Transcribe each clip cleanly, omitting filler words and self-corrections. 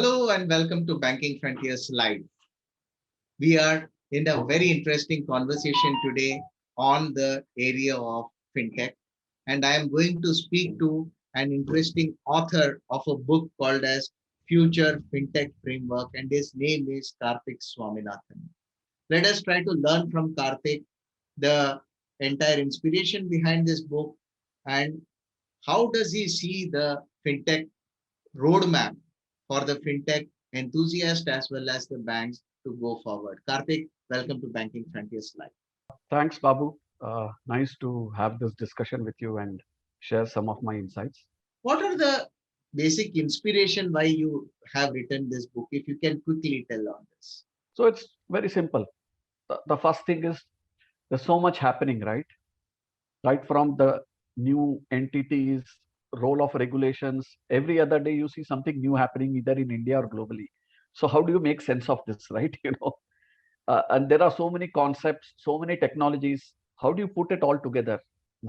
Hello and welcome to Banking Frontiers Live. We are in a very interesting conversation today on the area of fintech, and I am going to speak to an interesting author of a book called as Future Fintech Framework, and his name is Kartik Swaminathan. Let us try to learn from Kartik the entire inspiration behind this book and how does he see the fintech roadmap for the fintech enthusiast as well as the banks to go forward. Kartik, welcome to Banking Frontiers Live. Thanks, Babu. Nice to have this discussion with you and share some of my insights. What are the basic inspiration why you have written this book? If you can quickly tell on this. So it's very simple. The first thing is there's so much happening, right? Right from the new entities, role of regulations. Every other day you see something new happening either in India or globally. So how do you make sense of this, right? And there are so many concepts, so many technologies. How do you put it all together?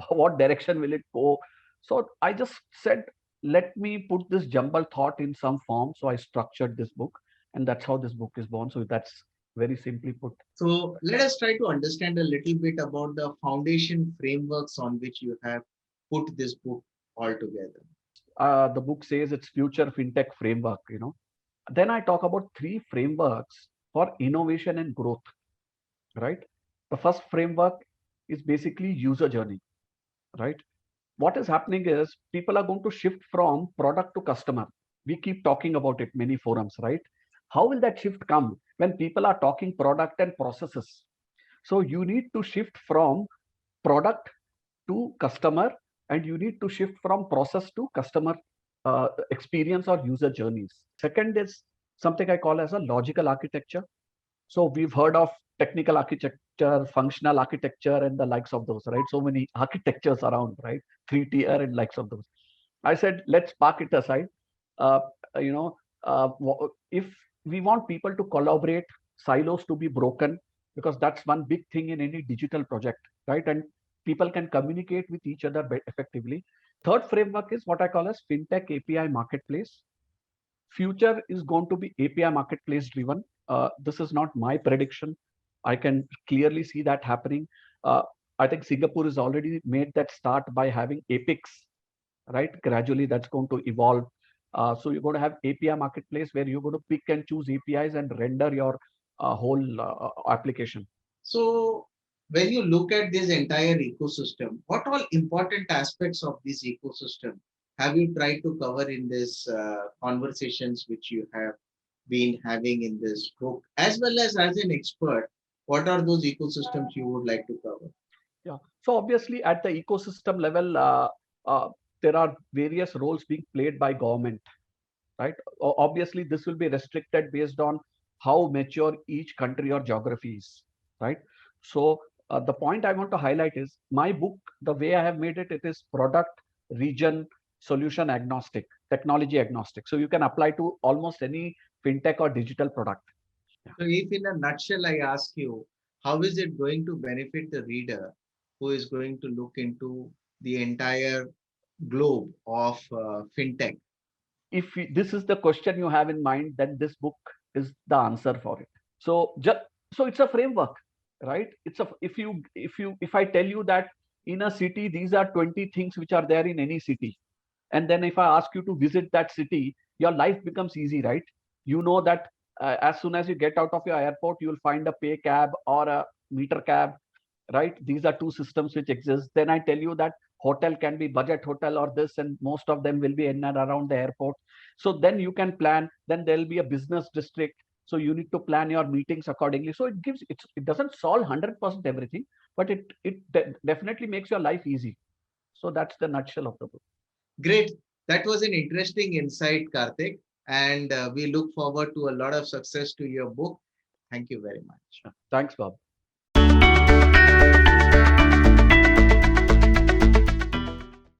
What direction will it go? So I just said, let me put this jumbled thought in some form. So I structured this book, and that's how this book is born. So that's very simply put. So let us try to understand a little bit about the foundation frameworks on which you have put this book all together. The book says it's future fintech framework. Then I talk about three frameworks for innovation and growth, right? The first framework is basically user journey, right? What is happening is people are going to shift from product to customer. We keep talking about it many forums, right? How will that shift come when people are talking product and processes? So you need to shift from product to customer, and you need to shift from process to customer experience or user journeys. Second is something I call as a logical architecture. So we've heard of technical architecture, functional architecture, and the likes of those, right? So many architectures around, right? 3-tier and likes of those. I said, let's park it aside. Uh, you know, if we want people to collaborate, silos to be broken, because that's one big thing in any digital project, right? And people can communicate with each other effectively. Third framework is what I call as fintech API marketplace. Future is going to be API marketplace driven. This is not my prediction. I can clearly see that happening. I think Singapore has already made that start by having APICs, right? Gradually, that's going to evolve. So you're going to have API marketplace where you're going to pick and choose APIs and render your whole application. So when you look at this entire ecosystem, what all important aspects of this ecosystem have you tried to cover in this conversations which you have been having in this book, as well as an expert? What are those ecosystems you would like to cover? Yeah. So obviously at the ecosystem level, uh, there are various roles being played by government, right? Obviously, this will be restricted based on how mature each country or geography is, right? So the point I want to highlight is my book, the way I have made it, it is product, region, solution agnostic, technology agnostic. So you can apply to almost any fintech or digital product. Yeah. So if in a nutshell, I ask you, how is it going to benefit the reader who is going to look into the entire globe of fintech? If this is the question you have in mind, then this book is the answer for it. So so it's a framework, right? It's a if I tell you that in a city these are 20 things which are there in any city, and then if I ask you to visit that city, your life becomes easy, right? You know that as soon as you get out of your airport, you will find a pay cab or a meter cab, right? These are two systems which exist. Then I tell you that hotel can be budget hotel or this, and most of them will be in and around the airport. So then you can plan. Then there will be a business district. So you need to plan your meetings accordingly. So it doesn't solve 100% everything, but it definitely makes your life easy. So that's the nutshell of the book. Great. That was an interesting insight, Karthik. And we look forward to a lot of success to your book. Thank you very much. Thanks, Bob.